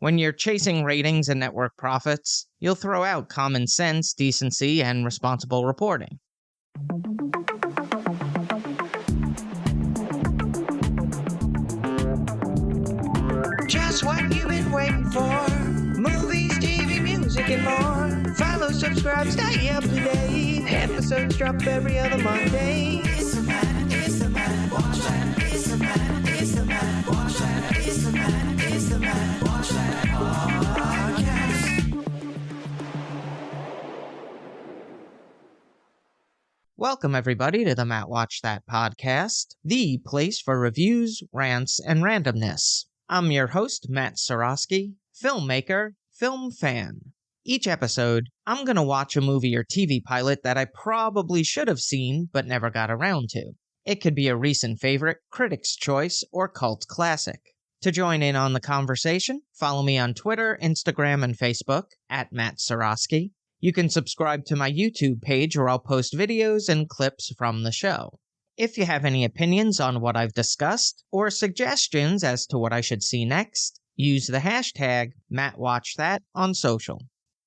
When you're chasing ratings and network profits, you'll throw out common sense, decency, and responsible reporting. Just what you've been waiting for. Movies, TV, music, and more. Follow, subscribe, stay up to date. Episodes drop every other Monday. It's the Matt, watch that. It's the Matt, watch that. It's the Matt, watch that podcast. Welcome, everybody, to the Matt Watch That podcast, the place for reviews, rants, and randomness. I'm your host, Matt Seroski, filmmaker, film fan. Each episode, I'm going to watch a movie or TV pilot that I probably should have seen but never got around to. It could be a recent favorite, critic's choice, or cult classic. To join in on the conversation, follow me on Twitter, Instagram, and Facebook at Matt Seroski. You can subscribe to my YouTube page where I'll post videos and clips from the show. If you have any opinions on what I've discussed, or suggestions as to what I should see next, use the hashtag MattWatchThat on social.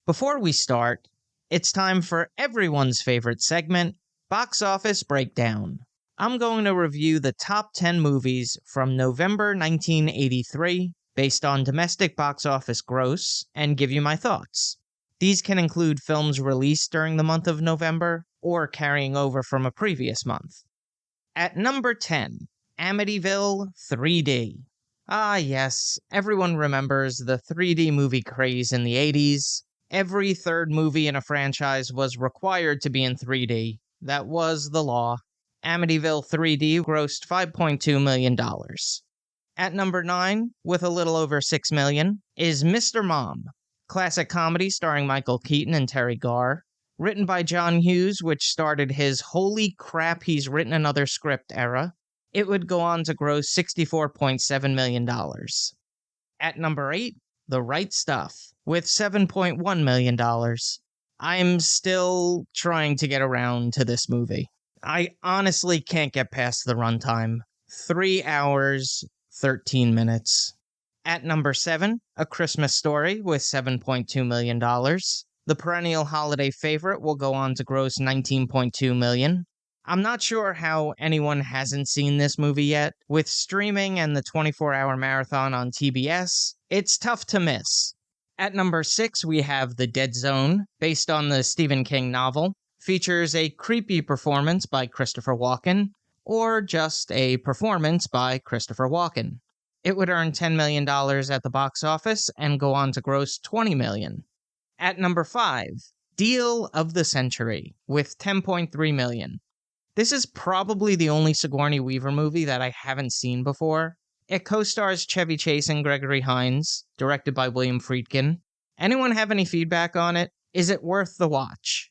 Before we start, it's time for everyone's favorite segment, Box Office Breakdown. I'm going to review the top 10 movies from November 1983 based on domestic box office gross and give you my thoughts. These can include films released during the month of November or carrying over from a previous month. At number 10, Amityville 3D. Ah yes, everyone remembers the 3D movie craze in the 80s. Every third movie in a franchise was required to be in 3D. That was the law. Amityville 3D grossed $5.2 million. At number 9, with a little over $6 million, is Mr. Mom, classic comedy starring Michael Keaton and Terry Garr. Written by John Hughes, which started his holy crap he's written another script era. It would go on to gross $64.7 million. At number 8, The Right Stuff, with $7.1 million. I'm still trying to get around to this movie. I honestly can't get past the runtime. 3 hours, 13 minutes. At number 7, A Christmas Story, with $7.2 million. The perennial holiday favorite will go on to gross $19.2 million. I'm not sure how anyone hasn't seen this movie yet. With streaming and the 24-hour marathon on TBS, it's tough to miss. At number 6, we have The Dead Zone, based on the Stephen King novel. Features a creepy performance by Christopher Walken, or just a performance by Christopher Walken. It would earn $10 million at the box office and go on to gross $20 million. At number 5, Deal of the Century, with $10.3 million. This is probably the only Sigourney Weaver movie that I haven't seen before. It co-stars Chevy Chase and Gregory Hines, directed by William Friedkin. Anyone have any feedback on it? Is it worth the watch?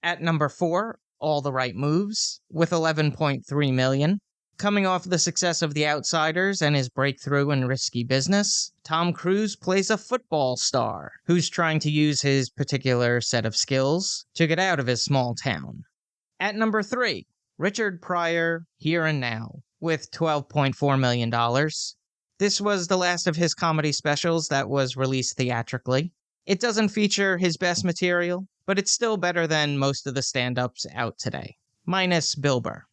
At number 4, All the Right Moves, with $11.3 million. Coming off the success of The Outsiders and his breakthrough in Risky Business, Tom Cruise plays a football star who's trying to use his particular set of skills to get out of his small town. At number 3, Richard Pryor, Here and Now, with $12.4 million. This was the last of his comedy specials that was released theatrically. It doesn't feature his best material, but it's still better than most of the stand-ups out today, minus Bill Burr.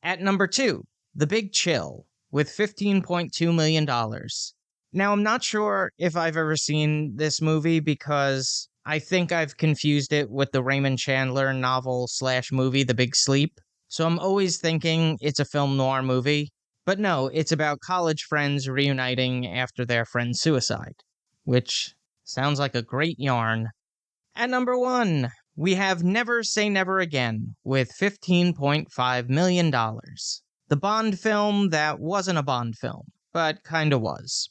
At number 2, The Big Chill, with $15.2 million. Now, I'm not sure if I've ever seen this movie because I think I've confused it with the Raymond Chandler novel/movie, The Big Sleep. So I'm always thinking it's a film noir movie. But no, it's about college friends reuniting after their friend's suicide, which sounds like a great yarn. At number 1, we have Never Say Never Again, with $15.5 million. The Bond film that wasn't a Bond film, but kinda was.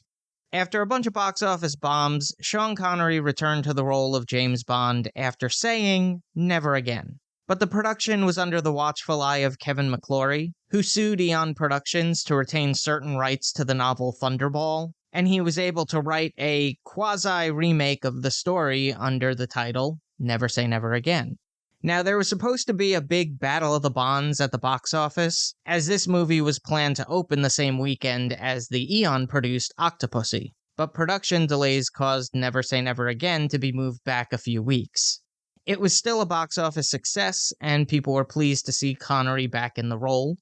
After a bunch of box office bombs, Sean Connery returned to the role of James Bond after saying, never again. But the production was under the watchful eye of Kevin McClory, who sued Eon Productions to retain certain rights to the novel Thunderball, and he was able to write a quasi-remake of the story under the title Never Say Never Again. Now, there was supposed to be a big Battle of the Bonds at the box office, as this movie was planned to open the same weekend as the Eon-produced Octopussy. but production delays caused Never Say Never Again to be moved back a few weeks. It was still a box office success, and people were pleased to see Connery back in the role.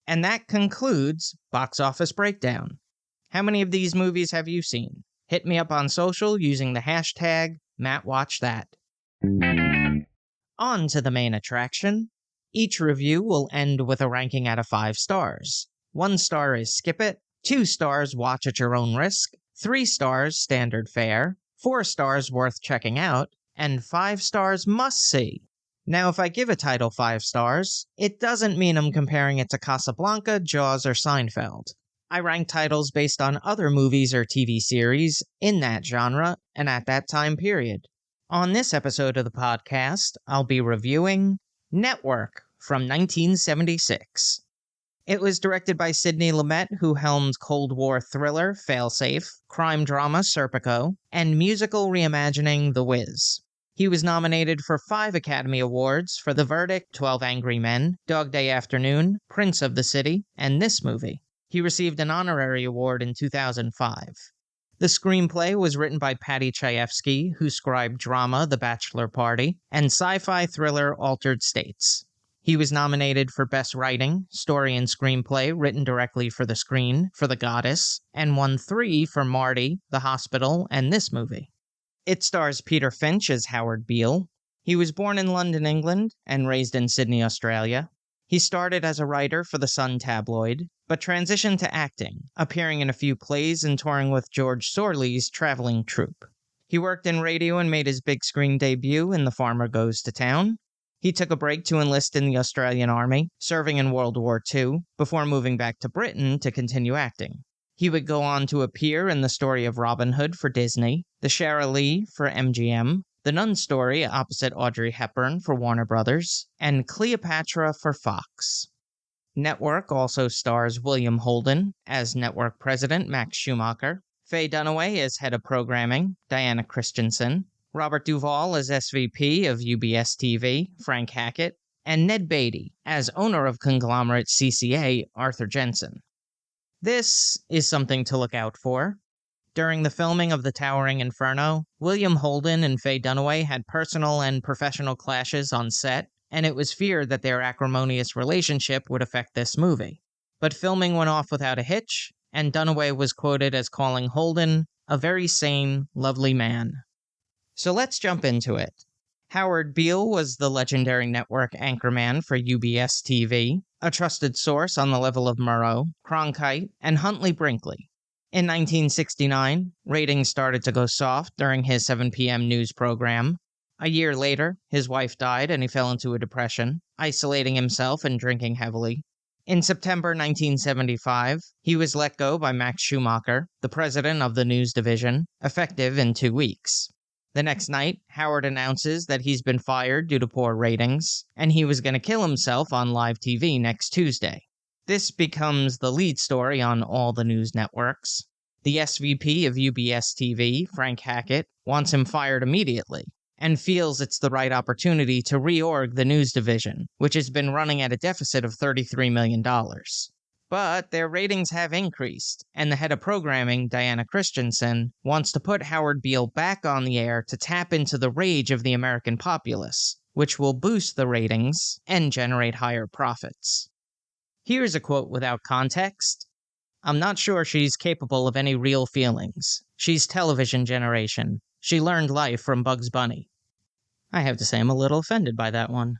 And that concludes Box Office Breakdown. How many of these movies have you seen? Hit me up on social using the hashtag MattWatchThat. On to the main attraction. Each review will end with a ranking out of 5 stars. 1 star is skip it, 2 stars watch at your own risk, 3 stars standard fare, 4 stars worth checking out, and 5 stars must see. Now, if I give a title 5 stars, it doesn't mean I'm comparing it to Casablanca, Jaws, or Seinfeld. I rank titles based on other movies or TV series in that genre and at that time period. On this episode of the podcast, I'll be reviewing Network from 1976. It was directed by Sidney Lumet, who helmed Cold War thriller Failsafe, crime drama Serpico, and musical reimagining The Wiz. He was nominated for 5 Academy Awards for The Verdict, 12 Angry Men, Dog Day Afternoon, Prince of the City, and this movie. He received an honorary award in 2005. The screenplay was written by Paddy Chayefsky, who scribed drama The Bachelor Party and sci-fi thriller Altered States. He was nominated for Best Writing, Story and Screenplay written directly for the screen for The Goddess, and won 3 for Marty, The Hospital, and this movie. It stars Peter Finch as Howard Beale. He was born in London, England, and raised in Sydney, Australia. He started as a writer for the Sun tabloid, but transitioned to acting, appearing in a few plays and touring with George Sorley's traveling troupe. He worked in radio and made his big screen debut in The Farmer Goes to Town. He took a break to enlist in the Australian Army, serving in World War II, before moving back to Britain to continue acting. He would go on to appear in The Story of Robin Hood for Disney, The Shara Lee for MGM, The Nun Story opposite Audrey Hepburn for Warner Brothers, and Cleopatra for Fox. Network also stars William Holden as Network President Max Schumacher, Faye Dunaway as Head of Programming, Diana Christensen, Robert Duvall as SVP of UBS TV, Frank Hackett, and Ned Beatty as owner of conglomerate CCA, Arthur Jensen. This is something to look out for. During the filming of The Towering Inferno, William Holden and Faye Dunaway had personal and professional clashes on set, and it was feared that their acrimonious relationship would affect this movie. But filming went off without a hitch, and Dunaway was quoted as calling Holden a very sane, lovely man. So let's jump into it. Howard Beale was the legendary network anchorman for UBS TV, a trusted source on the level of Murrow, Cronkite, and Huntley Brinkley. In 1969, ratings started to go soft during his 7 p.m. news program. A year later, his wife died and he fell into a depression, isolating himself and drinking heavily. In September 1975, he was let go by Max Schumacher, the president of the news division, effective in 2 weeks. The next night, Howard announces that he's been fired due to poor ratings, and he was going to kill himself on live TV next Tuesday. This becomes the lead story on all the news networks. The SVP of UBS TV, Frank Hackett, wants him fired immediately, and feels it's the right opportunity to reorg the news division, which has been running at a deficit of $33 million. But their ratings have increased, and the head of programming, Diana Christensen, wants to put Howard Beale back on the air to tap into the rage of the American populace, which will boost the ratings and generate higher profits. Here's a quote without context. "I'm not sure she's capable of any real feelings. She's television generation. She learned life from Bugs Bunny." I have to say I'm a little offended by that one.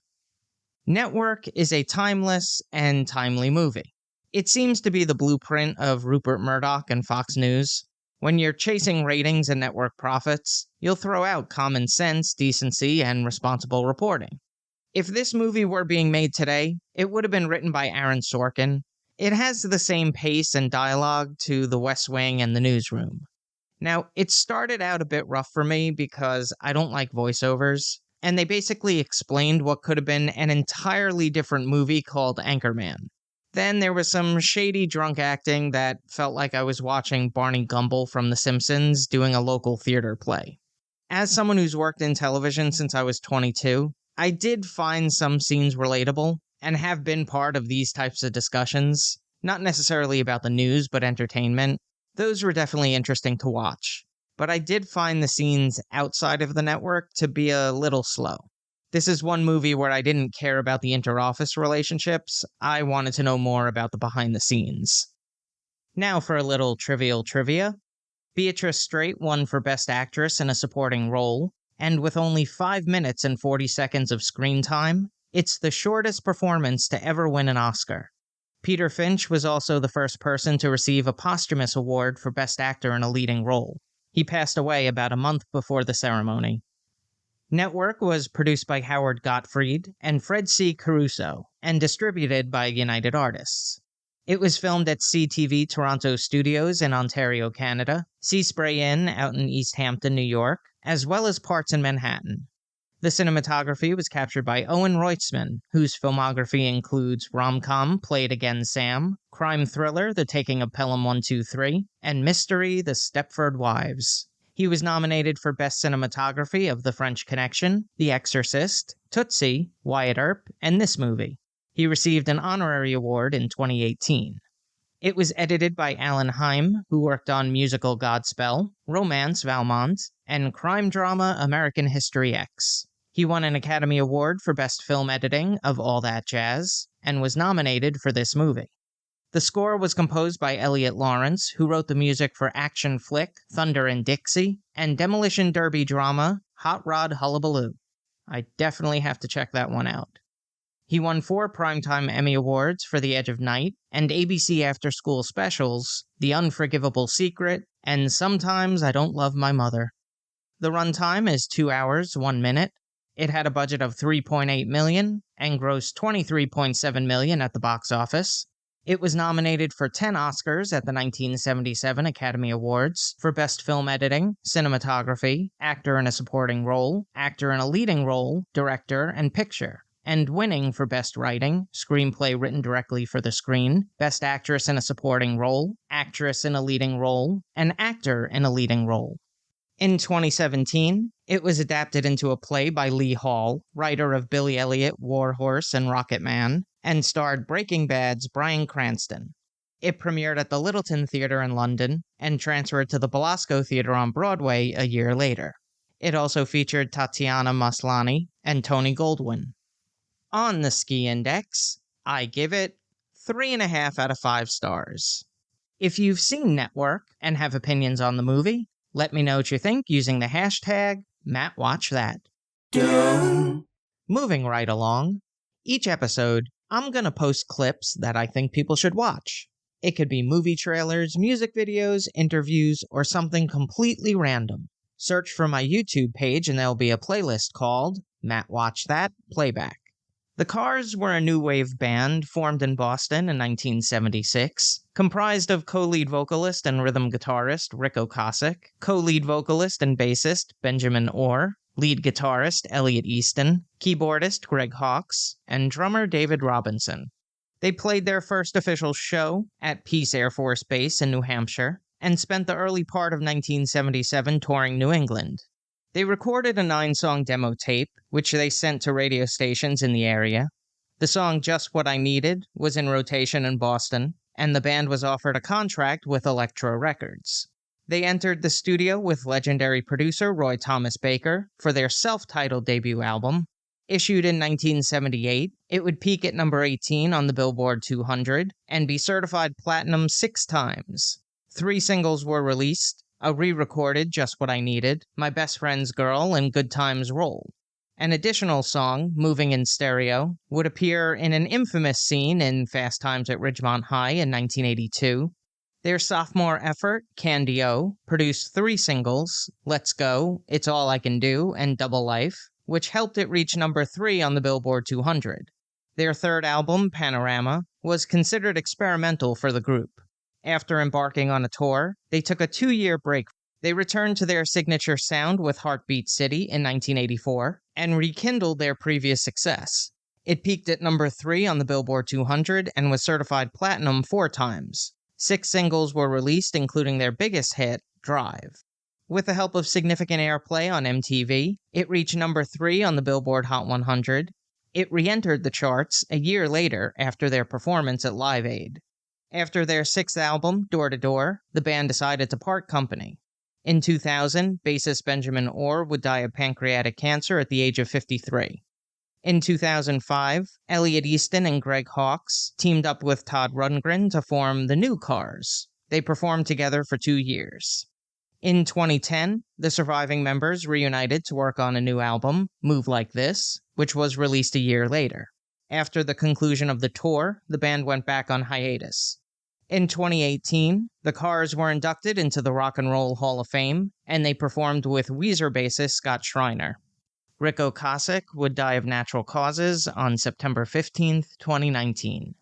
Network is a timeless and timely movie. It seems to be the blueprint of Rupert Murdoch and Fox News. When you're chasing ratings and network profits, you'll throw out common sense, decency, and responsible reporting. If this movie were being made today, it would have been written by Aaron Sorkin. It has the same pace and dialogue to The West Wing and The Newsroom. Now, it started out a bit rough for me because I don't like voiceovers, and they basically explained what could have been an entirely different movie called Anchorman. Then there was some shady drunk acting that felt like I was watching Barney Gumble from The Simpsons doing a local theater play. As someone who's worked in television since I was 22, I did find some scenes relatable and have been part of these types of discussions, not necessarily about the news, but entertainment. Those were definitely interesting to watch, but I did find the scenes outside of the network to be a little slow. This is one movie where I didn't care about the inter-office relationships. I wanted to know more about the behind the scenes. Now for a little trivial trivia. Beatrice Straight won for Best Actress in a Supporting Role, and with only 5 minutes and 40 seconds of screen time, it's the shortest performance to ever win an Oscar. Peter Finch was also the first person to receive a posthumous award for Best Actor in a Leading Role. He passed away about a month before the ceremony. Network was produced by Howard Gottfried and Fred C. Caruso, and distributed by United Artists. It was filmed at CTV Toronto Studios in Ontario, Canada, Sea Spray Inn out in East Hampton, New York, as well as parts in Manhattan. The cinematography was captured by Owen Reutzmann, whose filmography includes rom-com Play It Again Sam, crime thriller The Taking of Pelham 123, and mystery The Stepford Wives. He was nominated for Best Cinematography of The French Connection, The Exorcist, Tootsie, Wyatt Earp, and this movie. He received an honorary award in 2018. It was edited by Alan Heim, who worked on musical Godspell, Romance Valmont, and crime drama American History X. He won an Academy Award for Best Film Editing of All That Jazz, and was nominated for this movie. The score was composed by Elliot Lawrence, who wrote the music for action flick Thunder and Dixie, and demolition derby drama Hot Rod Hullabaloo. I definitely have to check that one out. He won 4 Primetime Emmy Awards for The Edge of Night, and ABC After School specials, The Unforgivable Secret, and Sometimes I Don't Love My Mother. The runtime is 2 hours, 1 minute. It had a budget of $3.8 million, and grossed $23.7 million at the box office. It was nominated for 10 Oscars at the 1977 Academy Awards for Best Film Editing, Cinematography, Actor in a Supporting Role, Actor in a Leading Role, Director, and Picture, and winning for Best Writing, Screenplay written directly for the screen, Best Actress in a Supporting Role, Actress in a Leading Role, and Actor in a Leading Role. In 2017, it was adapted into a play by Lee Hall, writer of Billy Elliot, War Horse, and Rocket Man, and starred Breaking Bad's Bryan Cranston. It premiered at the Littleton Theatre in London, and transferred to the Belasco Theatre on Broadway a year later. It also featured Tatiana Maslany and Tony Goldwyn. On the Ski Index, I give it 3.5 out of 5 stars. If you've seen Network and have opinions on the movie, let me know what you think using the hashtag MattWatchThat. Moving right along, each episode, I'm gonna post clips that I think people should watch. It could be movie trailers, music videos, interviews, or something completely random. Search for my YouTube page and there'll be a playlist called Matt Watch That Playback. The Cars were a new wave band formed in Boston in 1976, comprised of co-lead vocalist and rhythm guitarist Rick Ocasek, co-lead vocalist and bassist Benjamin Orr, lead guitarist Elliot Easton, keyboardist Greg Hawkes, and drummer David Robinson. They played their first official show at Peace Air Force Base in New Hampshire, and spent the early part of 1977 touring New England. They recorded a 9-song demo tape, which they sent to radio stations in the area. The song Just What I Needed was in rotation in Boston, and the band was offered a contract with Elektra Records. They entered the studio with legendary producer Roy Thomas Baker for their self-titled debut album. Issued in 1978, it would peak at number 18 on the Billboard 200 and be certified platinum 6 times. 3 singles were released, a re-recorded Just What I Needed, My Best Friend's Girl, and Good Times Roll. An additional song, Moving in Stereo, would appear in an infamous scene in Fast Times at Ridgemont High in 1982. Their sophomore effort, Candy O, produced 3 singles, Let's Go, It's All I Can Do, and Double Life, which helped it reach number 3 on the Billboard 200. Their third album, Panorama, was considered experimental for the group. After embarking on a tour, they took a 2-year break. They returned to their signature sound with Heartbeat City in 1984, and rekindled their previous success. It peaked at number 3 on the Billboard 200 and was certified platinum 4 times. 6 singles were released, including their biggest hit, Drive. With the help of significant airplay on MTV, it reached number 3 on the Billboard Hot 100. It re-entered the charts a year later after their performance at Live Aid. After their sixth album, Door to Door, the band decided to part company. In 2000, bassist Benjamin Orr would die of pancreatic cancer at the age of 53. In 2005, Elliot Easton and Greg Hawkes teamed up with Todd Rundgren to form the New Cars. They performed together for 2 years. In 2010, the surviving members reunited to work on a new album, Move Like This, which was released a year later. After the conclusion of the tour, the band went back on hiatus. In 2018, the Cars were inducted into the Rock and Roll Hall of Fame, and they performed with Weezer bassist Scott Schreiner. Rick Ocasek would die of natural causes on September 15, 2019.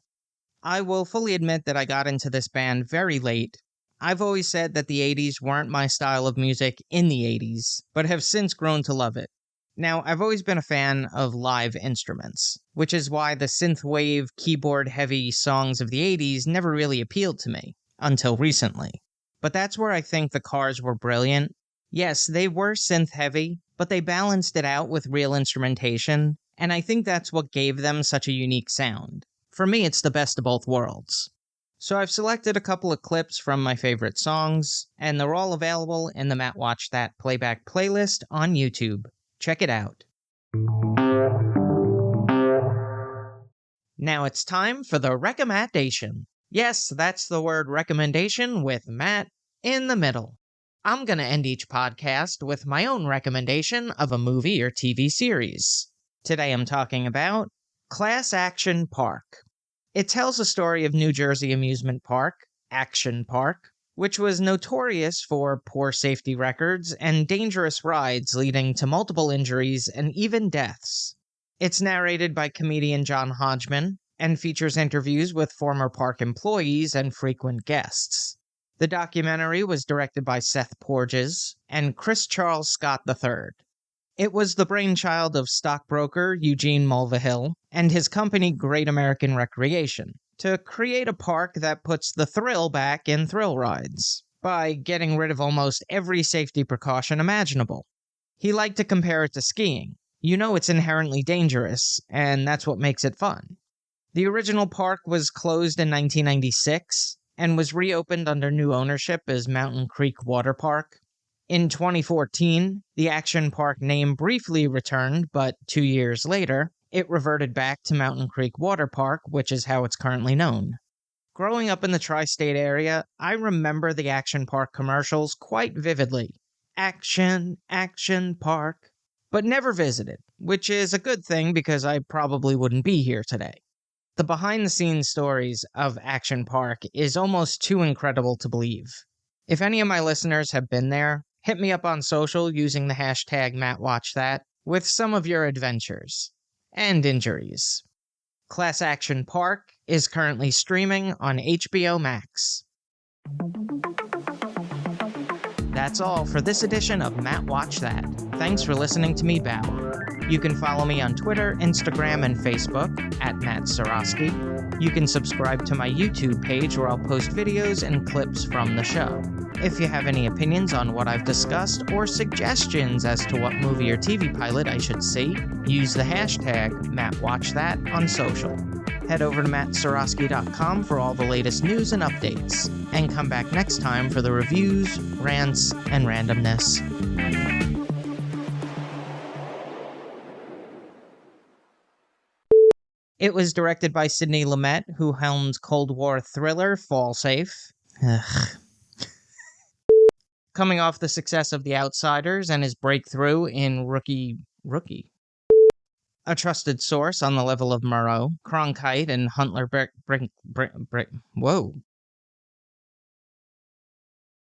I will fully admit that I got into this band very late. I've always said that the 80s weren't my style of music in the 80s, but have since grown to love it. Now, I've always been a fan of live instruments, which is why the synthwave, keyboard-heavy songs of the 80s never really appealed to me, until recently. But that's where I think the Cars were brilliant. Yes, they were synth-heavy, but they balanced it out with real instrumentation, and I think that's what gave them such a unique sound. For me, it's the best of both worlds. So I've selected a couple of clips from my favorite songs, and they're all available in the Matt Watch That playback playlist on YouTube. Check it out. Now it's time for the recommendation. Yes, that's the word recommendation with Matt in the middle. I'm going to end each podcast with my own recommendation of a movie or TV series. Today I'm talking about Class Action Park. It tells the story of New Jersey amusement park, Action Park, which was notorious for poor safety records and dangerous rides leading to multiple injuries and even deaths. It's narrated by comedian John Hodgman and features interviews with former park employees and frequent guests. The documentary was directed by Seth Porges and Chris Charles Scott III. It was the brainchild of stockbroker Eugene Mulvihill and his company Great American Recreation to create a park that puts the thrill back in thrill rides by getting rid of almost every safety precaution imaginable. He liked to compare it to skiing. You know it's inherently dangerous, and that's what makes it fun. The original park was closed in 1996 and was reopened under new ownership as Mountain Creek Water Park. In 2014, the Action Park name briefly returned, but 2 years later, it reverted back to Mountain Creek Water Park, which is how it's currently known. Growing up in the tri-state area, I remember the Action Park commercials quite vividly. Action, Action Park. But never visited, which is a good thing because I probably wouldn't be here today. The behind-the-scenes stories of Action Park is almost too incredible to believe. If any of my listeners have been there, hit me up on social using the hashtag MattWatchThat with some of your adventures and injuries. Class Action Park is currently streaming on HBO Max. That's all for this edition of Matt Watch That. Thanks for listening to me babble. You can follow me on Twitter, Instagram, and Facebook at Matt Seroski. You can subscribe to my YouTube page where I'll post videos and clips from the show. If you have any opinions on what I've discussed or suggestions as to what movie or TV pilot I should see, use the hashtag MattWatchThat on social. Head over to mattseroski.com for all the latest news and updates, and come back next time for the reviews, rants, and randomness. It was directed by Sidney Lumet, who helmed Cold War thriller Fall Safe. Coming off the success of The Outsiders and his breakthrough in Rookie. A trusted source on the level of Murrow, Cronkite, and Hunter Whoa.